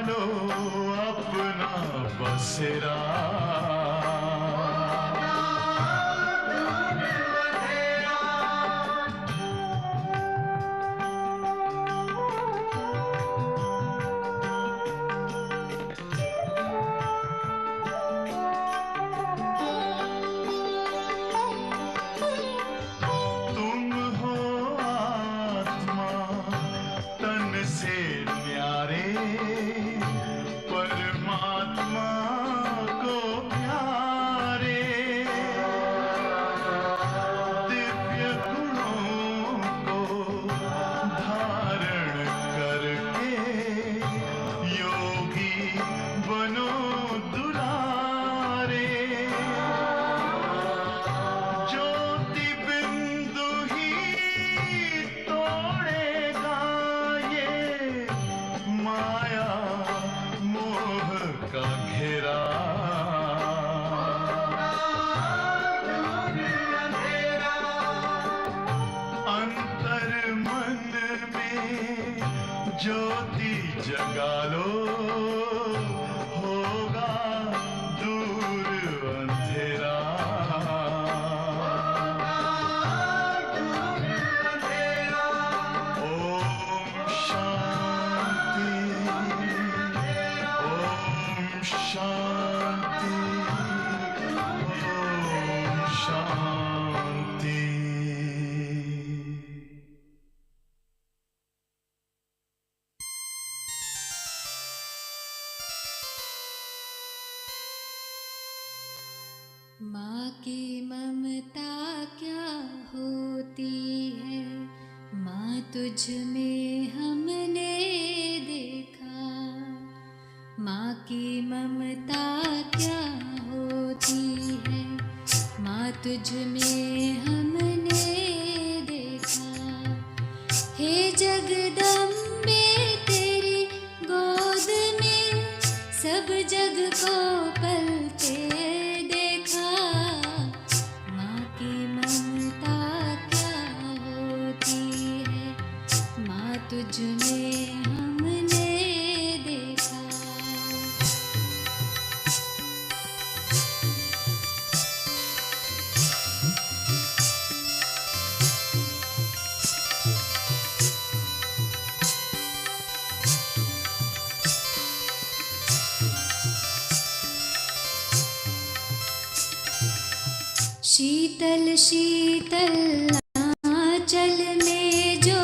लो अपना बसेरा। ज्योति जगा लो होगा दूर अंधेरा। ओम शांति, ओम शांति, ओम शांति। माँ की ममता क्या होती है, माँ तुझ में हमने देखा। माँ की ममता क्या होती है, माँ तुझ में हमने देखा। हे जगदम्बे तेरी गोद में सब जग को पलते तुझ में हमने देखा। शीतल शीतल आंचल में जो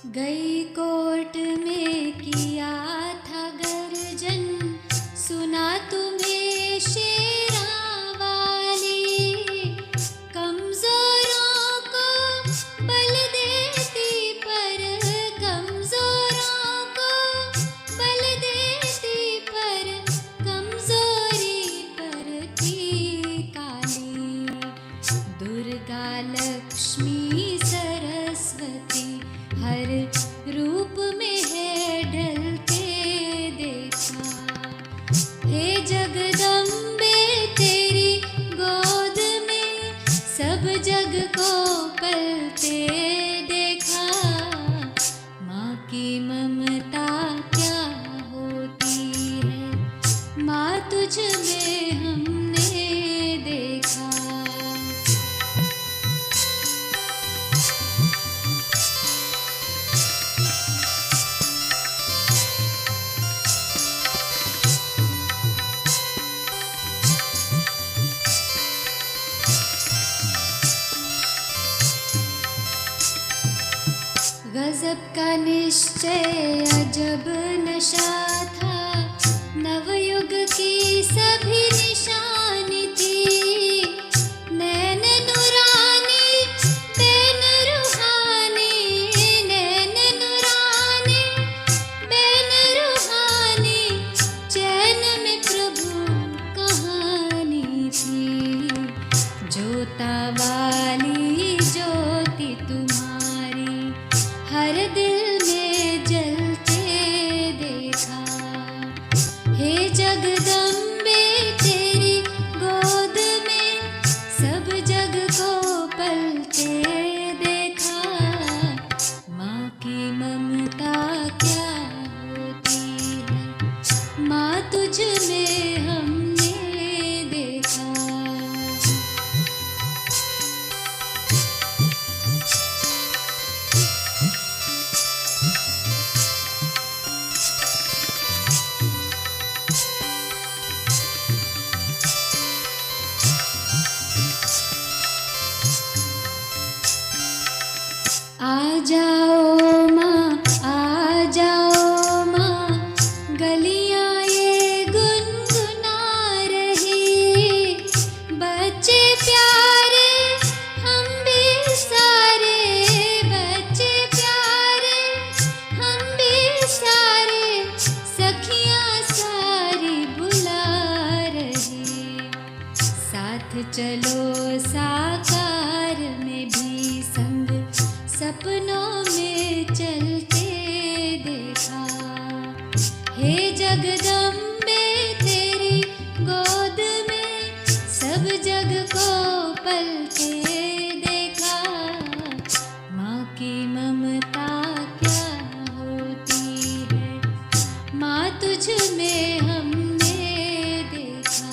गई कोर्ट में किया था गर्जन, सुना तुम्हें शेरा वाली। कमजोरों को बल देती पर, कमजोरों को बल देती पर, कमजोरी पर थी काली। दुर्गा लक्ष्मी सरस्वती हर रूप में है ढलते देखा। हे जगदम्बे तेरी गोद में सब जग को पलते देखा। माँ की ममता क्या होती है, माँ तुझ में हमने देखा। गजब का निश्चय अजब नशा था, नवयुग की सभी निशानी थी। नैन नुरानी बैन रूहानी, नैन नुरानी बैन रूहानी, चैन में प्रभु कहानी थी। जोता वाली ज्योति तुम्हारी हर दिल में जलते देखा। हे जगदम्बे तेरी गोद में सब जग को पलते देखा। माँ की ममता क्या होती है, माँ तुझ में हमने देखा। आ जाओ माँ, आ जाओ माँ, गलियाँ ये गुनगुना रही। बच्चे प्यारे हम भी सारे, बच्चे प्यारे हम भी सारे, सखियाँ सारी बुला रही। साथ चलो साकार में भी संग, सपनों में चलते देखा। हे जगदम्बे तेरी गोद में सब जग को पलते देखा। माँ की ममता क्या होती है, माँ तुझ में हमने देखा।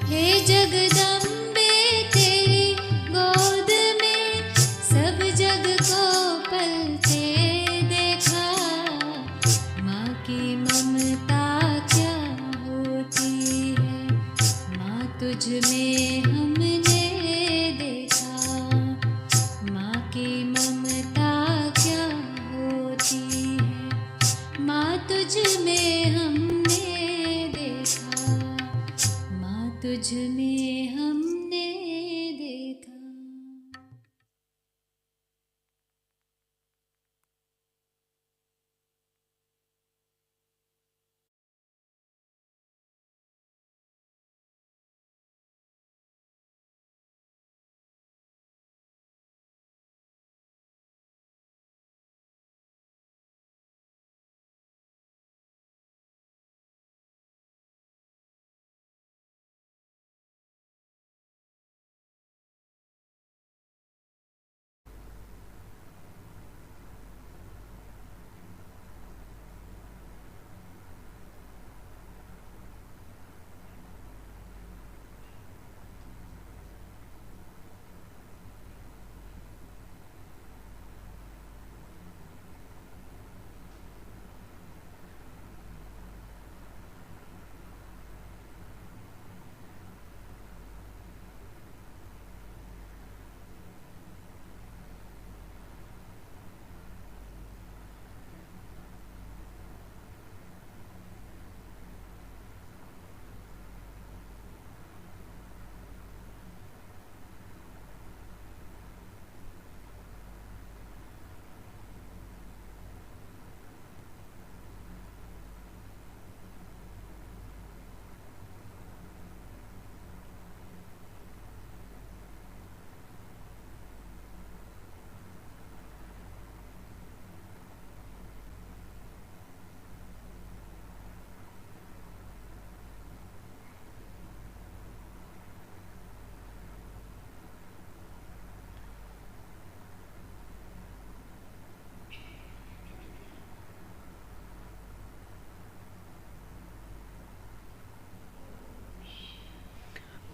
हे जगदम्बे तेरी गोद में सब जग को पलते देखा। माँ की ममता क्या होती है, माँ तुझ में हमने देखा। माँ की ममता क्या होती है, माँ तुझ में हमने देखा। माँ तुझ में हमने देखा।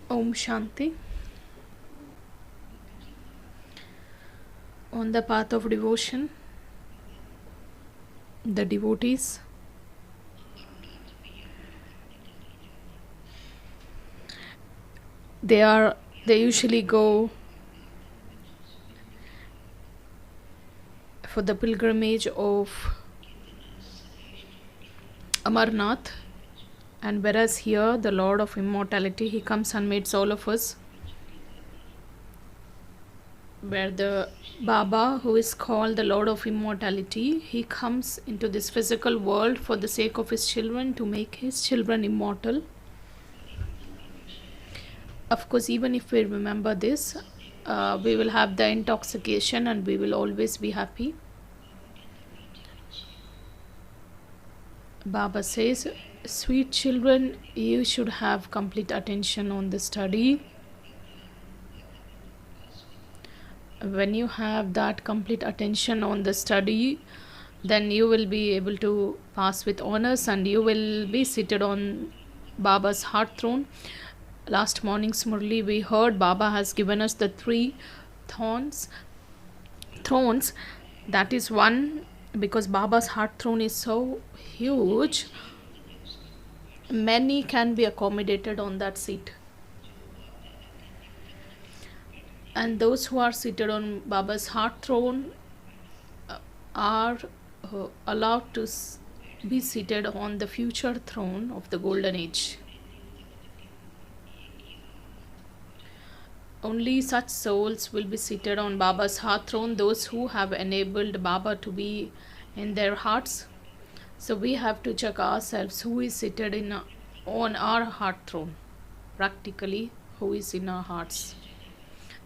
Om Shanti. On the path of devotion, the devotees they usually go for the pilgrimage of Amarnath. And whereas here the Lord of Immortality, he comes and meets all of us, where the Baba, who is called the Lord of Immortality, he comes into this physical world for the sake of his children, to make his children immortal. Of course, even if we remember this, we will have the intoxication and we will always be happy. Baba says, sweet children, you should have complete attention on the study. When you have that complete attention on the study, then you will be able to pass with honors and you will be seated on Baba's heart throne. Last morning's Murli, we heard Baba has given us the 3 thrones. That is one, because Baba's heart throne is so huge, many can be accommodated on that seat. And those who are seated on Baba's heart throne are allowed to be seated on the future throne of the golden age. Only such souls will be seated on Baba's heart throne, those who have enabled Baba to be in their hearts. So we have to check ourselves who is seated on our heart throne, practically who is in our hearts.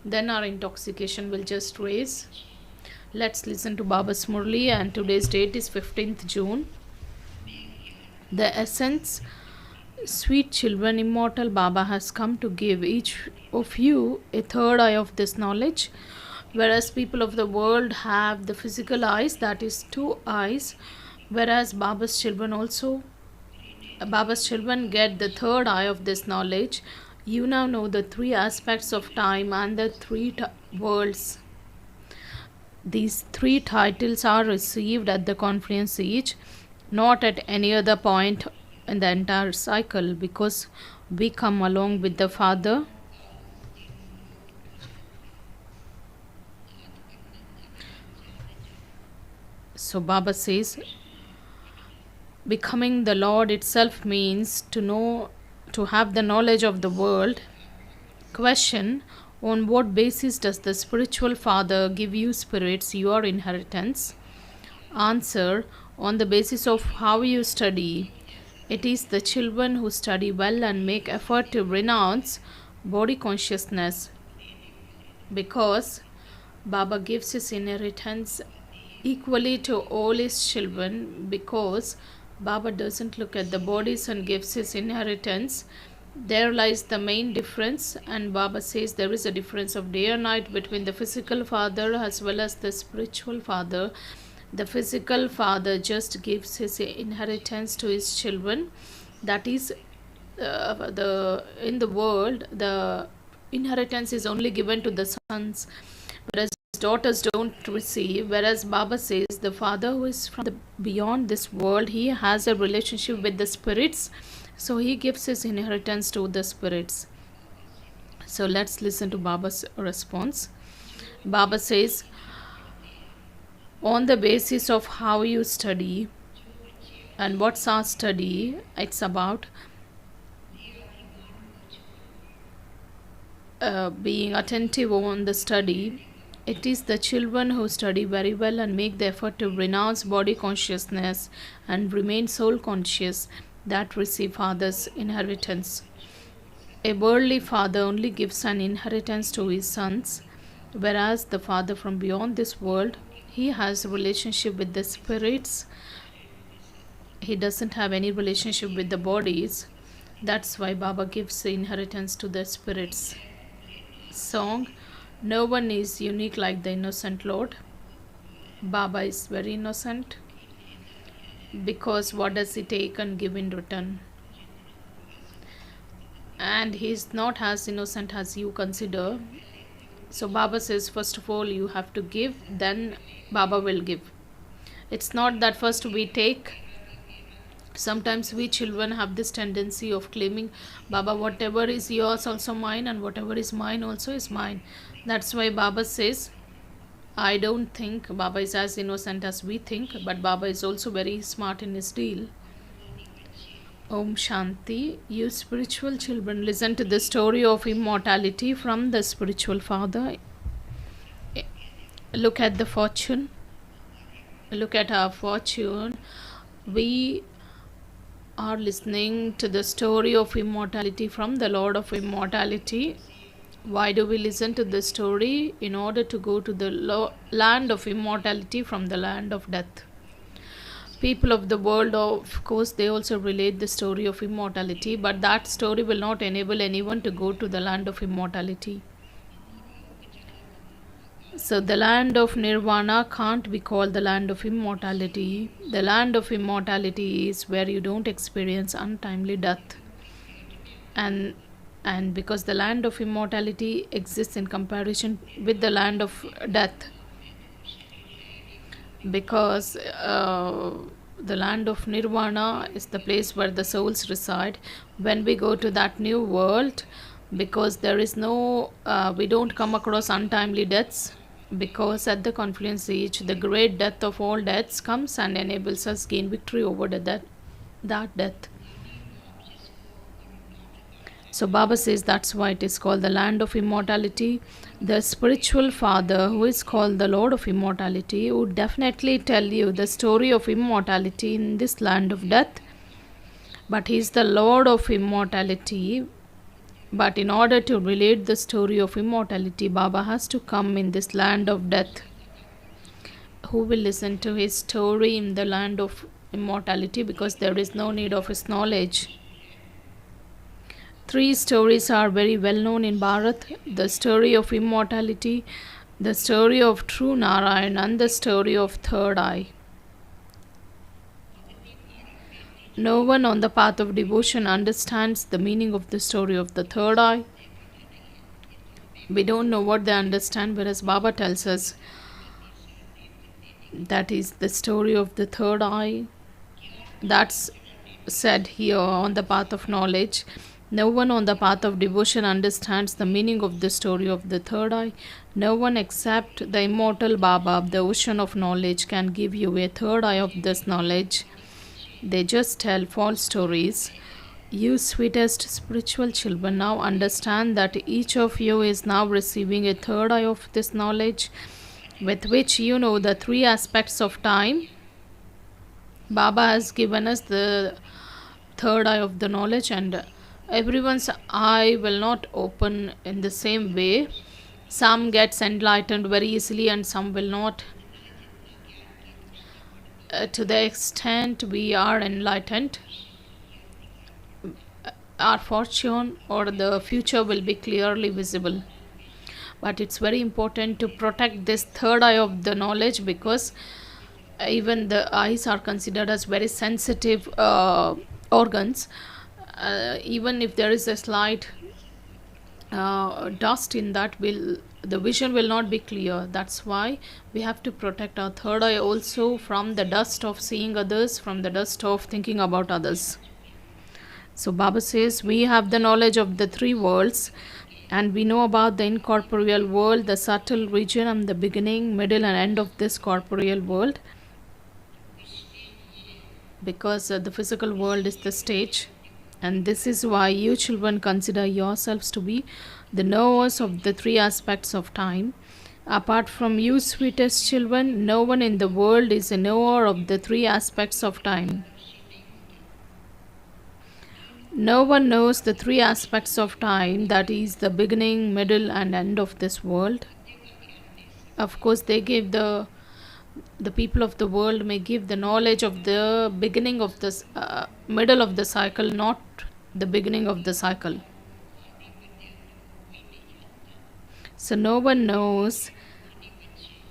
Then our intoxication will just raise. Let's listen to Baba's Murli, and today's date is 15th June. The essence, sweet children, immortal Baba has come to give each of you a third eye of this knowledge. Whereas people of the world have the physical eyes, that is 2 eyes, whereas Baba's children get the third eye of this knowledge. You now know the 3 aspects of time and the 3 worlds. These 3 titles are received at the conference each, not at any other point in the entire cycle, because we come along with the Father. So Baba says, becoming the Lord itself means to have the knowledge of the world. Question: on what basis does the spiritual father give you spirits, your inheritance? Answer: on the basis of how you study. It is the children who study well and make effort to renounce body consciousness, because Baba gives his inheritance equally to all his children, because Baba doesn't look at the bodies and gives his inheritance. There lies the main difference, and Baba says there is a difference of day and night between the physical father as well as the spiritual father. The physical father just gives his inheritance to his children. That is, in the world, the inheritance is only given to the sons, whereas daughters don't receive. Whereas Baba says the father who is from beyond this world, he has a relationship with the spirits, so he gives his inheritance to the spirits. So let's listen to Baba's response. Baba says, on the basis of how you study. And what's our study? It's about being attentive on the study. It is the children who study very well and make the effort to renounce body consciousness and remain soul conscious that receive father's inheritance. A worldly father only gives an inheritance to his sons, whereas the father from beyond this world, he has a relationship with the spirits. He doesn't have any relationship with the bodies. That's why Baba gives the inheritance to the spirits. Song: no one is unique like the innocent Lord. Baba is very innocent, because what does he take and give in return? And he is not as innocent as you consider. So Baba says, first of all you have to give, then Baba will give. It's not that first we take. Sometimes we children have this tendency of claiming, Baba, whatever is yours also mine, and whatever is mine also is mine. That's why Baba says, I don't think Baba is as innocent as we think, but Baba is also very smart in his deal. Om Shanti. You spiritual children, listen to the story of immortality from the spiritual father. Look at the fortune. Look at our fortune. We are listening to the story of immortality from the Lord of Immortality. Why do we listen to the story? In order to go to the land of immortality from the land of death. People of the world, of course, they also relate the story of immortality, but that story will not enable anyone to go to the land of immortality. So the land of nirvana can't be called the land of immortality. The land of immortality is where you don't experience untimely death. And because the land of immortality exists in comparison with the land of death, because the land of nirvana is the place where the souls reside. When we go to that new world, because there is no we don't come across untimely deaths, because at the confluence age the great death of all deaths comes and enables us gain victory over that death. So Baba says that's why it is called the land of immortality. The spiritual father, who is called the Lord of Immortality, would definitely tell you the story of immortality in this land of death. But he is the Lord of Immortality. But in order to relate the story of immortality, Baba has to come in this land of death. Who will listen to his story in the land of immortality, because there is no need of his knowledge. 3 stories are very well known in Bharat: the story of immortality, the story of true Narayan, and the story of third eye. No one on the path of devotion understands the meaning of the story of the third eye. We don't know what they understand, whereas Baba tells us that is the story of the third eye. That's said here on the path of knowledge. No one on the path of devotion understands the meaning of the story of the third eye. No one except the immortal Baba, the ocean of knowledge, can give you a third eye of this knowledge. They just tell false stories. You sweetest spiritual children now understand that each of you is now receiving a third eye of this knowledge, with which you know the 3 aspects of time. Baba has given us the third eye of the knowledge, and everyone's eye will not open in the same way. Some gets enlightened very easily and some will not. To the extent we are enlightened, our fortune or the future will be clearly visible. But it's very important to protect this third eye of the knowledge, because even the eyes are considered as very sensitive organs. Even if there is a slight dust in that, the vision will not be clear. That's why we have to protect our third eye also from the dust of seeing others, from the dust of thinking about others. So Baba says we have the knowledge of the 3 worlds, and we know about the incorporeal world, the subtle region, and the beginning, middle, and end of this corporeal world, because the physical world is the stage. And this is why you children consider yourselves to be the knowers of the 3 aspects of time. Apart from you, sweetest children, no one in the world is a knower of the 3 aspects of time. No one knows the 3 aspects of time, that is the beginning, middle, and end of this world. Of course, they give the people of the world may give the knowledge of the beginning of this middle of the cycle, not the beginning of the cycle. So no one knows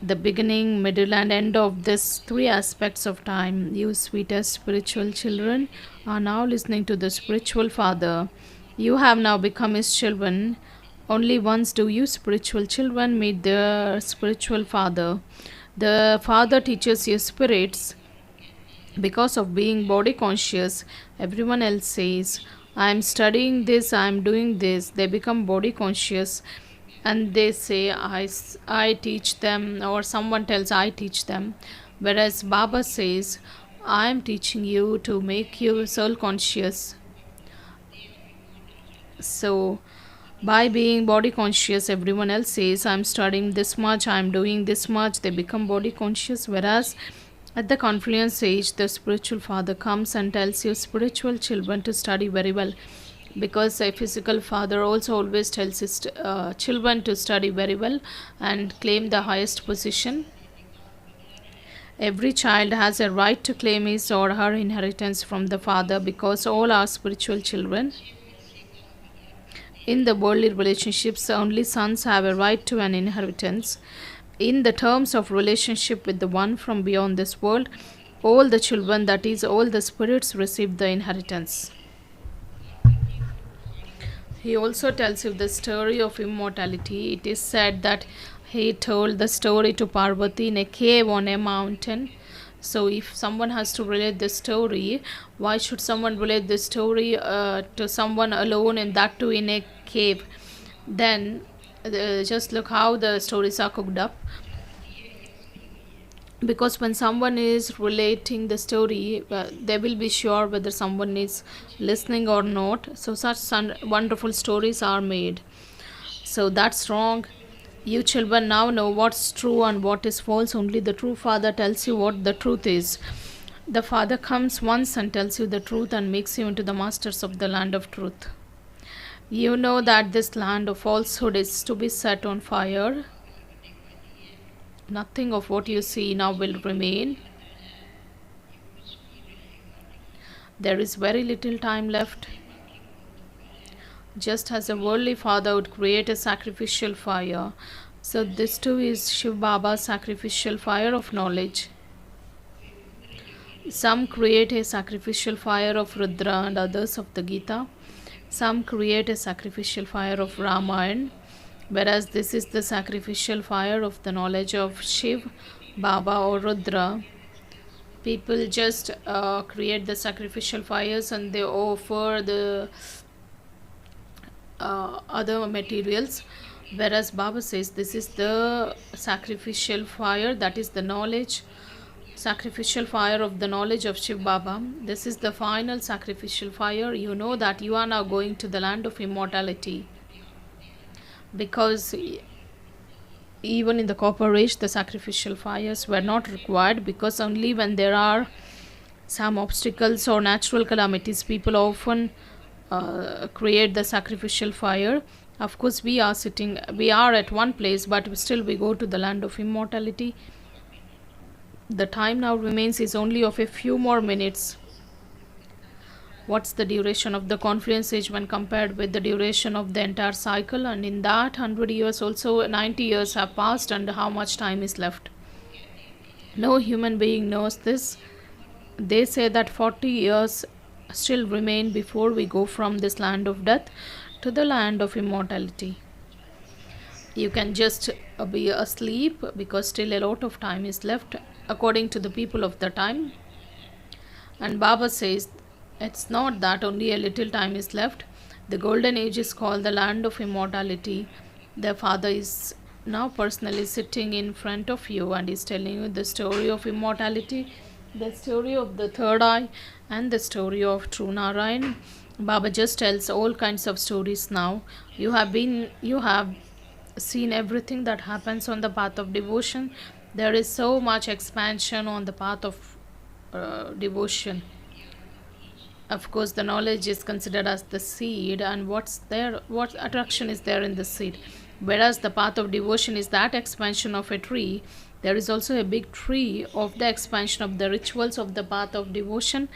the beginning, middle, and end of this 3 aspects of time. You sweetest spiritual children are now listening to the spiritual father. You have now become his children. Only once do you spiritual children meet their spiritual father. The father teaches you spirits. Because of being body conscious, everyone else says, I am studying this, I am doing this. They become body conscious. and they say I teach them, or someone tells I teach them, whereas Baba says I am teaching you to make you soul conscious. So by being body conscious, everyone else says I'm studying this much, I'm doing this much, they become body conscious. Whereas at the confluence stage, the spiritual father comes and tells you spiritual children to study very well, because a physical father also always tells his children to study very well and claim the highest position. Every child has a right to claim his or her inheritance from the father, because all are spiritual children. In the worldly relationships, only sons have a right to an inheritance. In the terms of relationship with the one from beyond this world, all the children, that is, all the spirits, receive the inheritance. He also tells you the story of immortality. It is said that he told the story to Parvati in a cave on a mountain. So if someone has to relate the story, why should someone relate the story to someone alone, and that too in a cave? Then just look how the stories are cooked up. Because when someone is relating the story, they will be sure whether someone is listening or not. So such wonderful stories are made. So that's wrong. You children now know what's true and what is false. Only the true father tells you what the truth is. The father comes once and tells you the truth and makes you into the masters of the land of truth. You know that this land of falsehood is to be set on fire. Nothing of what you see now will remain. There is very little time left. Just as a worldly father would create a sacrificial fire, so this too is Shiv Baba's sacrificial fire of knowledge. Some create a sacrificial fire of Rudra and others of the Gita. Some create a sacrificial fire of Ramayana, whereas this is the sacrificial fire of the knowledge of Shiv, Baba or Rudra. People just create the sacrificial fires and they offer the other materials, whereas Baba says this is the sacrificial fire, that is the knowledge, sacrificial fire of the knowledge of Shiv Baba. This is the final sacrificial fire. You know that you are now going to the land of immortality, because even in the copper age the sacrificial fires were not required, because only when there are some obstacles or natural calamities people often create the sacrificial fire. Of course we are at one place, but still we go to the land of immortality. The time now remains is only of a few more minutes. What's the duration of the confluence age when compared with the duration of the entire cycle? And in that 100 years also 90 years have passed, and how much time is left? No human being knows this. They say that 40 years still remain before we go from this land of death to the land of immortality. You can just be asleep, because still a lot of time is left according to the people of the time. And Baba says it's not that only a little time is left. The golden age is called the land of immortality. The father is now personally sitting in front of you and is telling you the story of immortality, the story of the third eye, and the story of true Narayan. Baba just tells all kinds of stories now. You have seen everything that happens on the path of devotion. There is so much expansion on the path of devotion. Of course, the knowledge is considered as the seed, and what attraction is there in the seed? Whereas the path of devotion is that expansion of a tree, there is also a big tree of the expansion of the rituals of the path of devotion.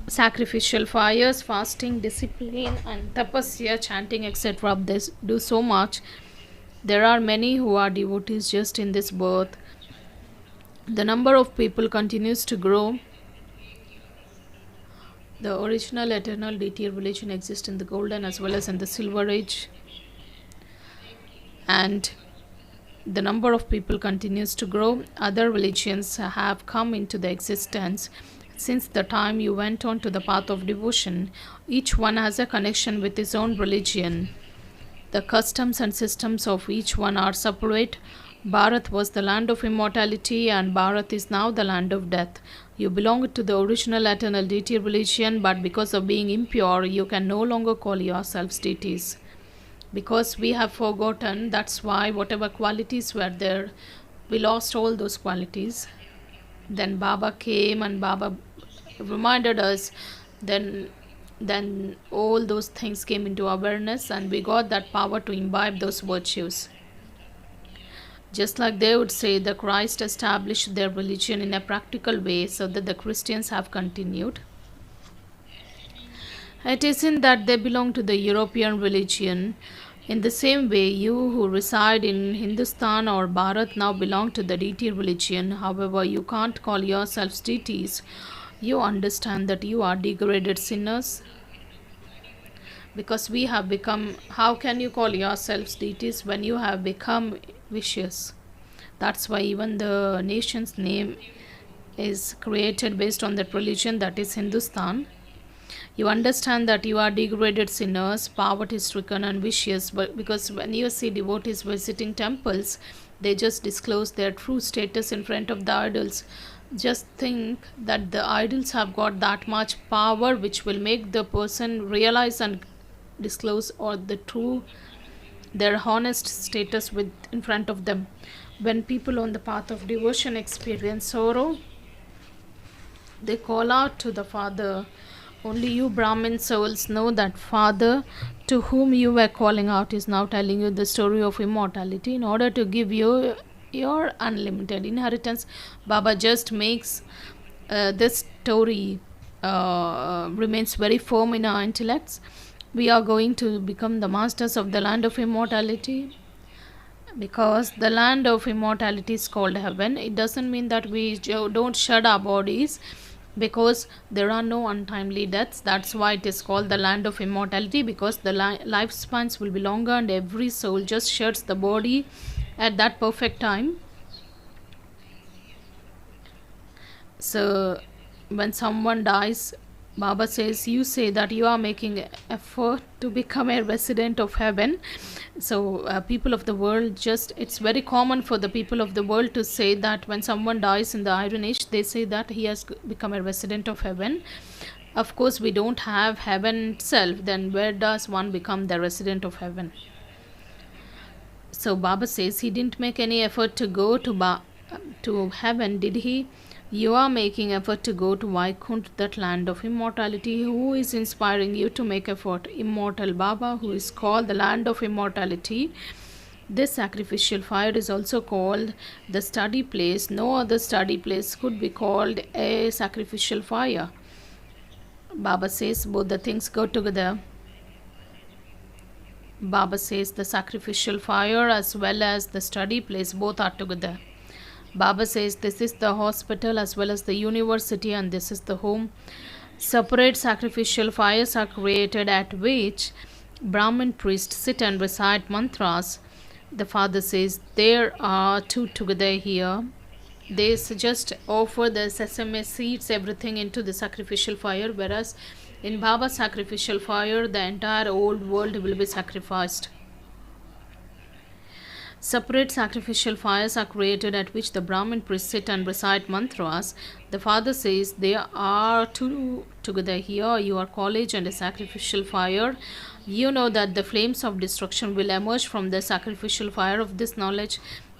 Sacrificial fires, fasting, discipline, and tapasya, chanting, etc. They do so much. There are many who are devotees just in this birth. The number of people continues to grow. The original eternal deity religion exists in the golden as well as in the silver age. And the number of people continues to grow. Other religions have come into the existence since the time you went on to the path of devotion. Each one has a connection with his own religion. The customs and systems of each one are separate. Bharat was the land of immortality, and Bharat is now the land of death. You belong to the original eternal deity religion, but because of being impure, you can no longer call yourselves deities. Because we have forgotten, that's why whatever qualities were there, we lost all those qualities. Then Baba came and Baba reminded us. Then all those things came into awareness, and we got that power to imbibe those virtues. Just like they would say, the Christ established their religion in a practical way so that the Christians have continued. It isn't that they belong to the European religion. In the same way, you who reside in Hindustan or Bharat now belong to the deity religion. However, you can't call yourselves deities. You understand that you are degraded sinners. Because we have become, how can you call yourselves deities when you have become vicious? That's why even the nation's name is created based on that religion, that is Hindustan. You understand that you are degraded sinners, poverty-stricken and vicious, but because when you see devotees visiting temples, they just disclose their true status in front of the idols. Just think that the idols have got that much power which will make the person realize and disclose or their honest status in front of them. When people on the path of devotion experience sorrow, they call out to the Father. Only you Brahmin souls know that Father to whom you were calling out is now telling you the story of immortality in order to give you your unlimited inheritance. Baba just makes this story remains very firm in our intellects. We are going to become the masters of the land of immortality, because the land of immortality is called heaven. It doesn't mean that we don't shed our bodies, because there are no untimely deaths. That's why it is called the land of immortality, because the lifespans will be longer and every soul just sheds the body at that perfect time. So when someone dies, Baba says, you say that you are making effort to become a resident of heaven. So people of the world, it's very common for the people of the world to say that when someone dies in the Iron Age, they say that he has become a resident of heaven. Of course, we don't have heaven itself. Then where does one become the resident of heaven? So Baba says he didn't make any effort to go to heaven, did he? You are making effort to go to Vaikuntha, that land of immortality. Who is inspiring you to make effort? Immortal Baba, who is called the land of immortality. This sacrificial fire is also called the study place. No other study place could be called a sacrificial fire. Baba says both the things go together. Baba says the sacrificial fire as well as the study place, both are together. Baba says this is the hospital as well as the university, and this is the home. Separate sacrificial fires are created at which Brahmin priests sit and recite mantras. The Father says there are two together here. They just offer the sesame seeds, everything into the sacrificial fire, whereas in Baba's sacrificial fire, the entire old world will be sacrificed. Separate sacrificial fires are created at which the Brahmin priests sit and recite mantras. The Father says there are two together here, your college and a sacrificial fire. You know that the flames of destruction will emerge from the sacrificial fire of this knowledge.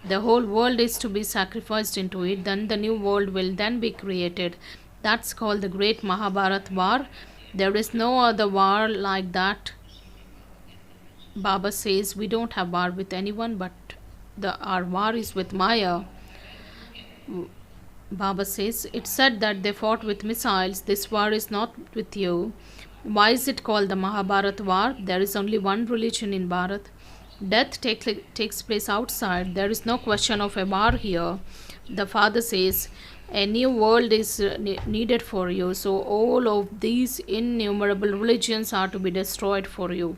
The whole world is to be sacrificed into it. Then the new world will then be created. That's called the great Mahabharat war. There is no other war like that. Baba says we don't have war with anyone, but our war is with Maya. Baba says it's said that they fought with missiles. This war is not with you. Why is it called the Mahabharat war? There is only one religion in Bharat. Death takes place outside. There is no question of a war here. The Father says a new world is needed for you. So all of these innumerable religions are to be destroyed for you.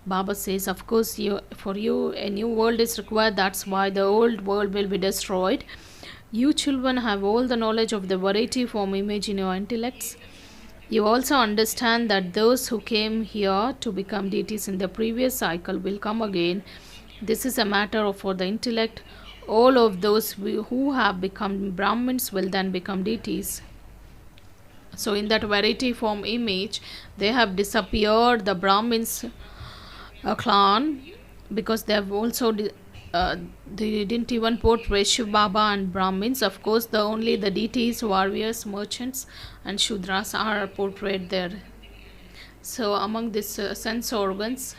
Baba says, of course, for you a new world is required. That's why the old world will be destroyed. You children have all the knowledge of the variety form image in your intellects. You also understand that those who came here to become deities in the previous cycle will come again. This is a matter for the intellect. All of those who have become Brahmins will then become deities. So, in that variety form image, they have disappeared the Brahmins clan because they have also they didn't even portray Shiv Baba and Brahmins. Of course, only the deities, warriors, merchants, and Shudras are portrayed there. So, among these sense organs,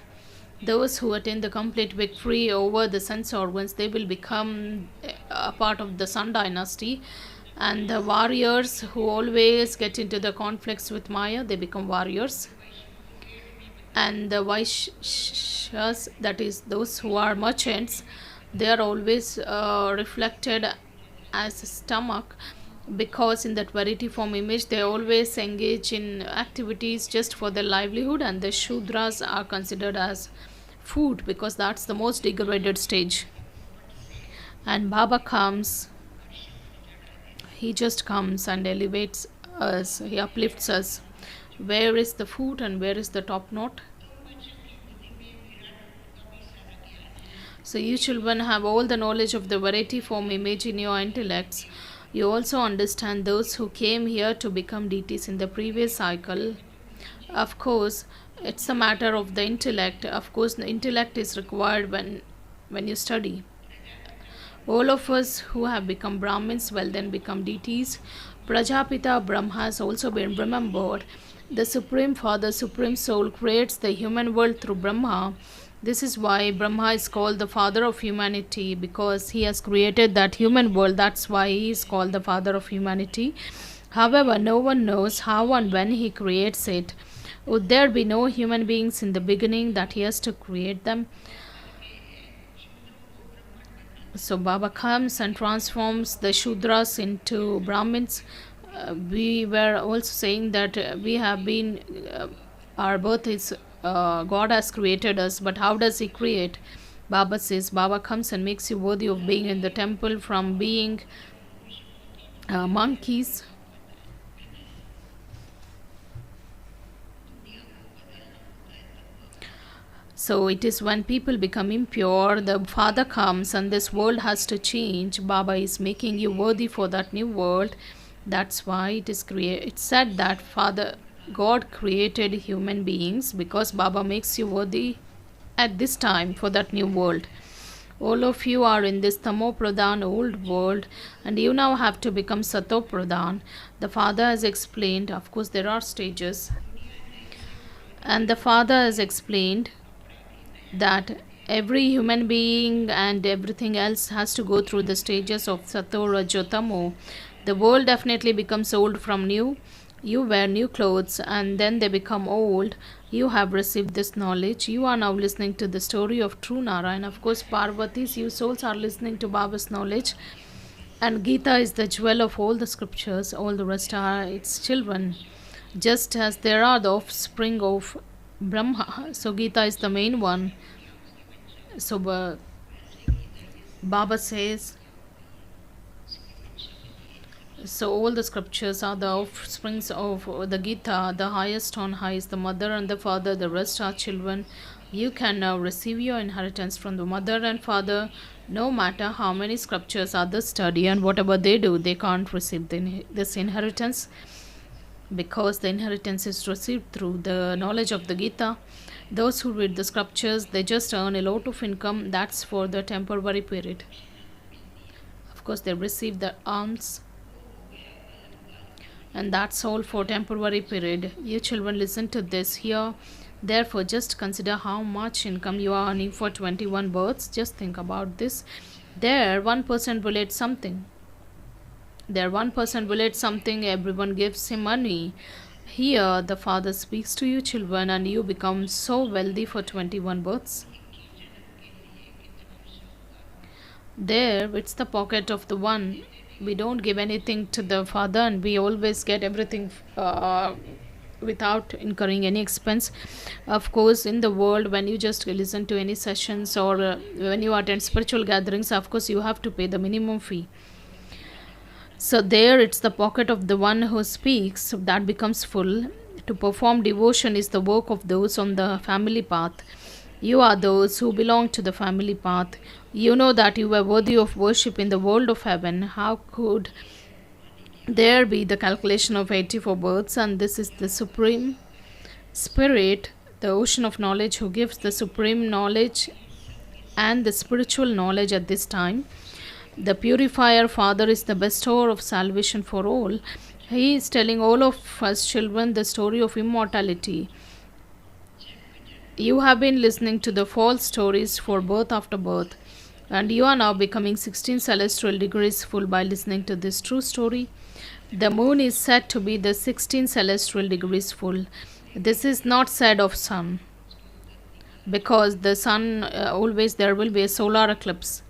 those who attain the complete victory over the sense organs, they will become a part of the Sun dynasty. And the warriors who always get into the conflicts with Maya, they become warriors. And the Vaishyas, that is those who are merchants, they are always reflected as a stomach, because in that variety form image they always engage in activities just for their livelihood, and the Shudras are considered as food because that's the most degraded stage. And Baba comes, he just comes and elevates us, he uplifts us. Where is the food and where is the top note? So you children have all the knowledge of the variety form image in your intellects. You also understand those who came here to become deities in the previous cycle. Of course, it's a matter of the intellect. Of course, the intellect is required when you study. All of us who have become Brahmins will then become deities. Prajapita Brahma has also been remembered. The Supreme Father, Supreme Soul creates the human world through Brahma. This is why Brahma is called the father of humanity, because he has created that human world. That's why he is called the father of humanity. However, no one knows how and when he creates it. Would there be no human beings in the beginning that he has to create them? So Baba comes and transforms the Shudras into Brahmins. We were also saying that we have been, our birth is, God has created us, but how does he create? Baba says, Baba comes and makes you worthy of being in the temple from being monkeys. So it is when people become impure, the Father comes and this world has to change. Baba is making you worthy for that new world. That's why it is it's said that Father God created human beings because Baba makes you worthy at this time for that new world. All of you are in this Tamo Pradhan old world, and you now have to become Sato Pradhan. The Father has explained, of course there are stages, and the Father has explained that every human being and everything else has to go through the stages of Sato, Rajo, Tamo. The world definitely becomes old from new. You wear new clothes and then they become old. You have received this knowledge. You are now listening to the story of true Narayan. Of course, Parvati's, you souls are listening to Baba's knowledge. And Gita is the jewel of all the scriptures. All the rest are its children. Just as there are the offspring of Brahma, so Gita is the main one. So Baba says, so all the scriptures are the offsprings of the Gita. The highest on high is the mother and the father, the rest are children. You can now receive your inheritance from the mother and father. No matter how many scriptures others study and whatever they do, they can't receive this inheritance, because the inheritance is received through the knowledge of the Gita. Those who read the scriptures, they just earn a lot of income. That's for the temporary period. Of course, they receive the alms, and that's all for temporary period. You children, listen to this here. Therefore, just consider how much income you are earning for 21 births. Just think about this. There, 1% will add something. There, 1% will add something. Everyone gives him money. Here, the Father speaks to you children, and you become so wealthy for 21 births. There, it's the pocket of the one. We don't give anything to the Father, and we always get everything without incurring any expense. Of course, in the world, when you just listen to any sessions or when you attend spiritual gatherings, of course you have to pay the minimum fee. So there it's the pocket of the one who speaks that becomes full. To perform devotion is the work of those on the family path. You are those who belong to the family path. You know that you are worthy of worship in the world of heaven. How could there be the calculation of 84 births? And this is the Supreme Spirit, the ocean of knowledge, who gives the supreme knowledge and the spiritual knowledge at this time. The purifier Father is the bestower of salvation for all. He is telling all of us children the story of immortality. You have been listening to the false stories for birth after birth, and you are now becoming 16 celestial degrees full by listening to this true story. The moon is said to be the 16 celestial degrees full. This is not said of sun, because the sun always there will be a solar eclipse.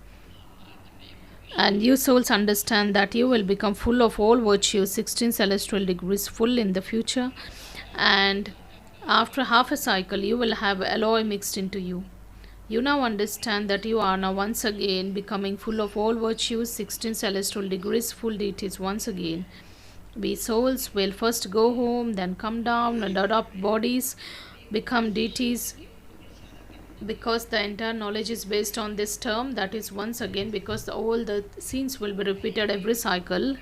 And you souls understand that you will become full of all virtues, 16 celestial degrees full in the future, and after half a cycle you will have alloy mixed into you. You now understand that you are now once again becoming full of all virtues, 16 celestial degrees full deities once again. We souls will first go home, then come down and adopt bodies, become deities, because the entire knowledge is based on this term, that is once again, because all the scenes will be repeated every cycle.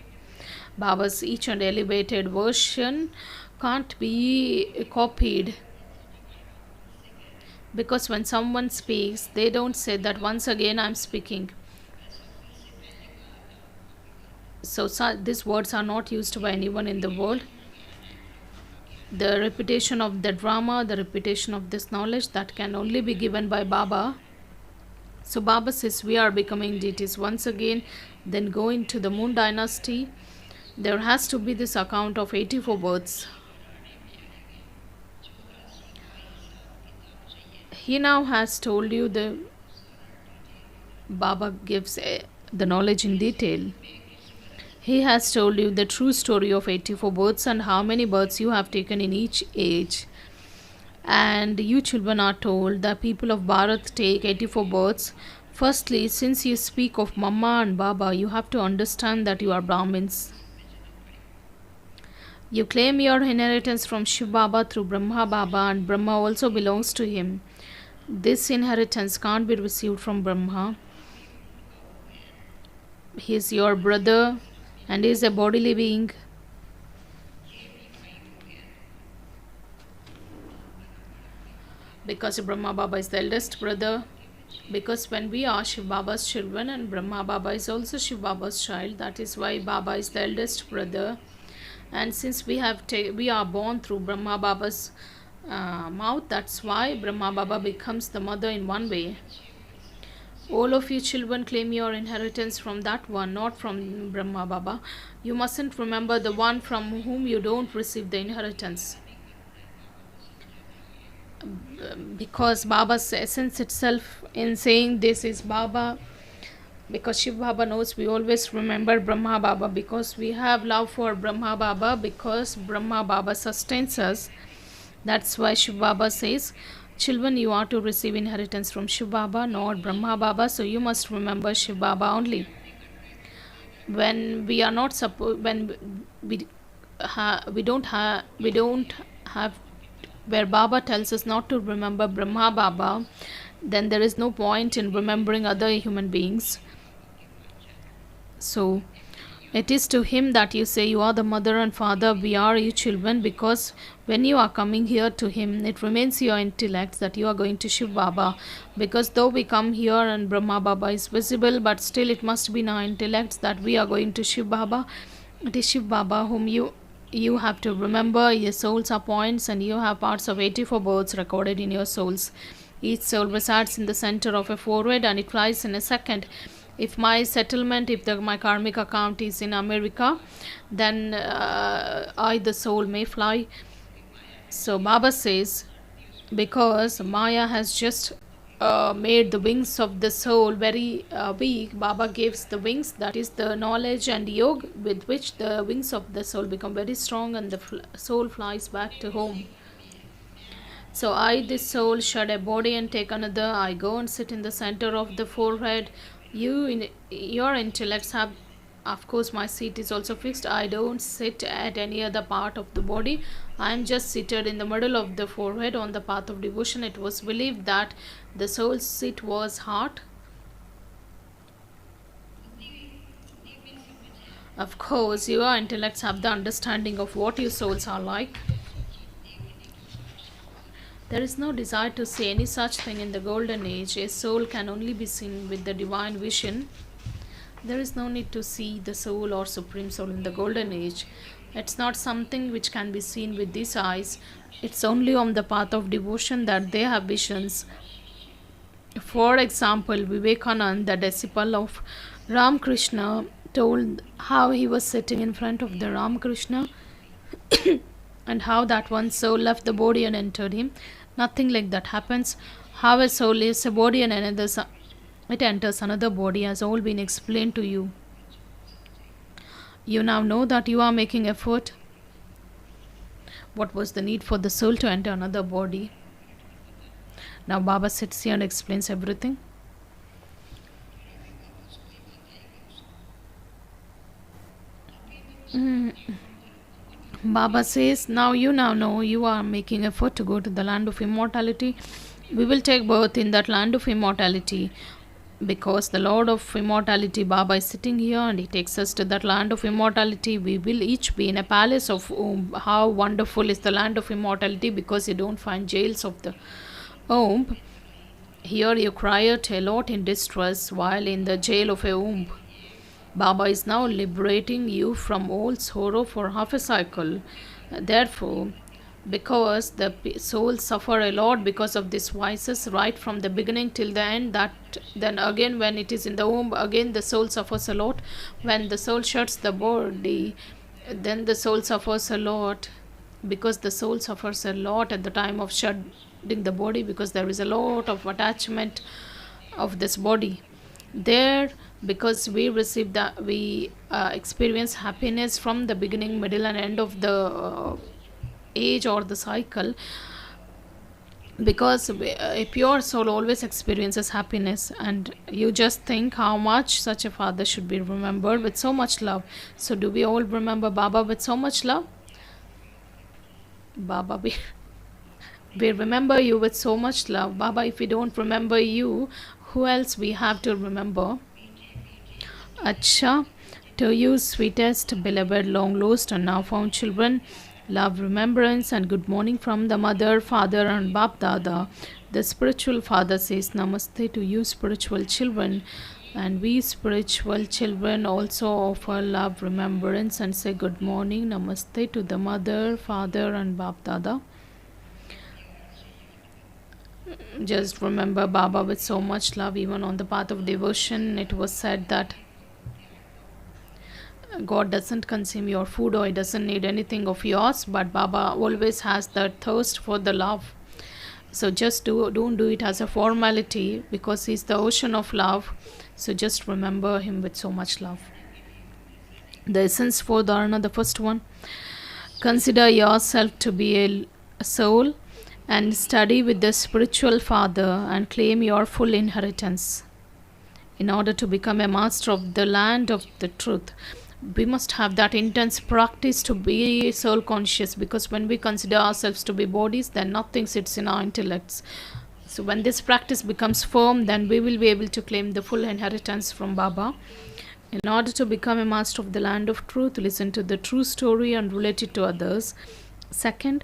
Baba's each and elevated version can't be copied, because when someone speaks they don't say that once again I'm speaking. So these words are not used by anyone in the world. The repetition of the drama, the repetition of this knowledge, that can only be given by Baba. So Baba says we are becoming deities once again, then go into the moon dynasty. There has to be this account of 84 births. He now has told you the Baba gives the knowledge in detail. He has told you the true story of 84 births and how many births you have taken in each age. And you children are told that people of Bharat take 84 births. Firstly, since you speak of Mama and Baba, you have to understand that you are Brahmins. You claim your inheritance from Shiv Baba through Brahma Baba, and Brahma also belongs to him. This inheritance can't be received from Brahma. He is your brother and is a bodily being. Because Brahma Baba is the eldest brother. Because when we are Shiv Baba's children and Brahma Baba is also Shiv Baba's child, that is why Baba is the eldest brother. And since we are born through Brahma Baba's mouth, that's why Brahma Baba becomes the mother in one way. All of you children claim your inheritance from that one, not from Brahma Baba. You mustn't remember the one from whom you don't receive the inheritance. Because Baba's essence itself in saying this is Baba, because Shiv Baba knows we always remember Brahma Baba, because we have love for Brahma Baba, because Brahma Baba sustains us. That's why Shiv Baba says, children, you are to receive inheritance from Shiv Baba, not Brahma Baba, so you must remember Shiv Baba only. When we are not when we don't have where Baba tells us not to remember Brahma Baba, then there is no point in remembering other human beings. So it is to him that you say you are the mother and father, we are you children, because when you are coming here to him, it remains your intellect that you are going to Shiv Baba. Because though we come here and Brahma Baba is visible, but still it must be in our intellect that we are going to Shiv Baba. It is Shiv Baba whom you have to remember. Your souls are points, and you have parts of 84 births recorded in your souls. Each soul resides in the center of a forehead, and it flies in a second. If my settlement, my karmic account is in America, then I, the soul, may fly. So Baba says, because Maya has just made the wings of the soul very weak, Baba gives the wings, that is the knowledge and yoga, with which the wings of the soul become very strong, and the soul flies back to home. So I, this soul, shed a body and take another. I go and sit in the center of the forehead. You, in your intellects, Of course, my seat is also fixed. I don't sit at any other part of the body. I am just seated in the middle of the forehead on the path of devotion. It was believed that the soul's seat was heart. Of course, your intellects have the understanding of what your souls are like. There is no desire to see any such thing in the golden age. A soul can only be seen with the divine vision. There is no need to see the soul or supreme soul in the golden age. It's not something which can be seen with these eyes. It's only on the path of devotion that they have visions. For example, Vivekananda, the disciple of Ramakrishna, told how he was sitting in front of the Ramakrishna and how that one soul left the body and entered him. Nothing like that happens. How a soul leaves a body and it enters another body has all been explained to you. You now know that you are making effort. What was the need for the soul to enter another body? Now Baba sits here and explains everything. Baba says, now you know you are making effort to go to the land of immortality. We will take birth in that land of immortality because the Lord of immortality, Baba, is sitting here and he takes us to that land of immortality. We will each be in a palace of Om. How wonderful is the land of immortality, because you don't find jails of the Om. Here you cry out a lot in distress while in the jail of a Om. Baba is now liberating you from all sorrow for half a cycle. Therefore, because the souls suffer a lot because of these vices right from the beginning till the end, that then again when it is in the womb, again the soul suffers a lot. When the soul shuts the body, then the soul suffers a lot, because the soul suffers a lot at the time of shutting the body, because there is a lot of attachment of this body there. Because we receive that, we experience happiness from the beginning, middle and end of the age or the cycle, because a pure soul always experiences happiness. And you just think how much such a father should be remembered with so much love. So do we all remember Baba with so much love? Baba, we remember you with so much love. Baba, if we don't remember you, who else we have to remember? Acha, to you, sweetest, beloved, long lost and now found children, love, remembrance and good morning from the mother, father and Bap Dada. The spiritual father says namaste to you, spiritual children, and we spiritual children also offer love, remembrance and say good morning, namaste to the mother, father and Bap Dada. Just remember Baba with so much love. Even on the path of devotion, it was said that God doesn't consume your food or he doesn't need anything of yours, but Baba always has that thirst for the love. So just don't do it as a formality, because he's the ocean of love. So just remember him with so much love. The essence for dharana, the first one: consider yourself to be a soul and study with the spiritual father and claim your full inheritance. In order to become a master of the land of the truth, we must have that intense practice to be soul conscious, because when we consider ourselves to be bodies, then nothing sits in our intellects. So when this practice becomes firm, then we will be able to claim the full inheritance from Baba. In order to become a master of the land of truth, listen to the true story and relate it to others. Second,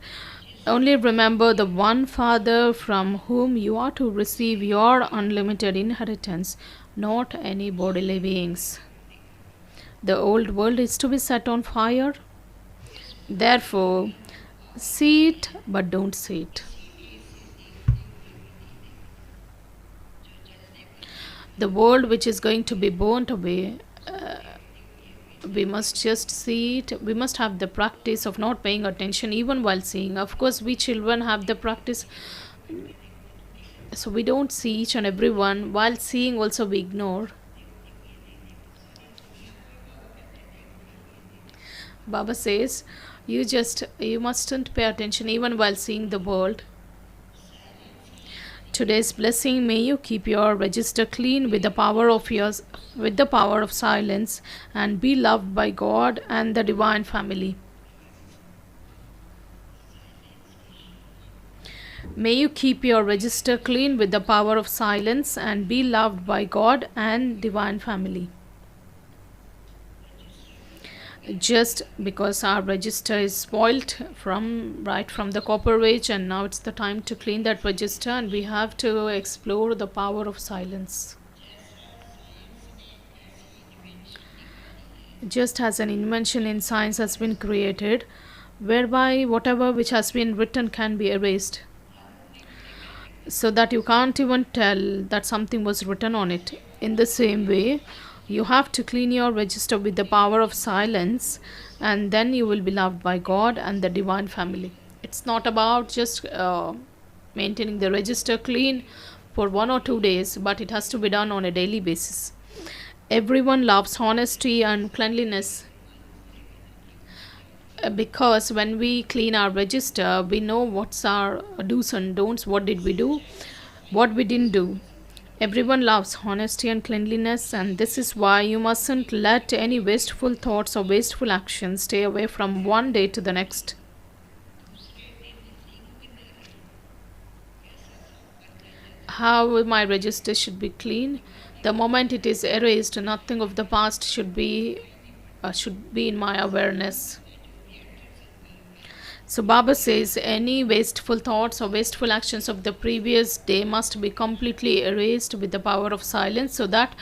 only remember the one Father from whom you are to receive your unlimited inheritance, not any bodily beings. The old world is to be set on fire. Therefore, see it but don't see it. The world which is going to be burnt away, we must just see it. We must have the practice of not paying attention even while seeing. Of course, we children have the practice, so we don't see each and every one. While seeing also we ignore. Baba says, you mustn't pay attention even while seeing the world. Today's blessing, may you keep your register clean with the power of silence, and be loved by God and the divine family. May you keep your register clean with the power of silence, and be loved by God and divine family. Just because our register is spoilt from the copper age, and now it's the time to clean that register, and we have to explore the power of silence. Just as an invention in science has been created, whereby whatever which has been written can be erased, so that you can't even tell that something was written on it. In the same way, you have to clean your register with the power of silence, and then you will be loved by God and the divine family. It's not about just maintaining the register clean for 1 or 2 days, but it has to be done on a daily basis. Everyone loves honesty and cleanliness, because when we clean our register, we know what's our do's and don'ts, what did we do, what we didn't do. Everyone loves honesty and cleanliness, and this is why you mustn't let any wasteful thoughts or wasteful actions stay away from one day to the next. How my register should be clean? The moment it is erased, nothing of the past should be in my awareness. So Baba says any wasteful thoughts or wasteful actions of the previous day must be completely erased with the power of silence, so that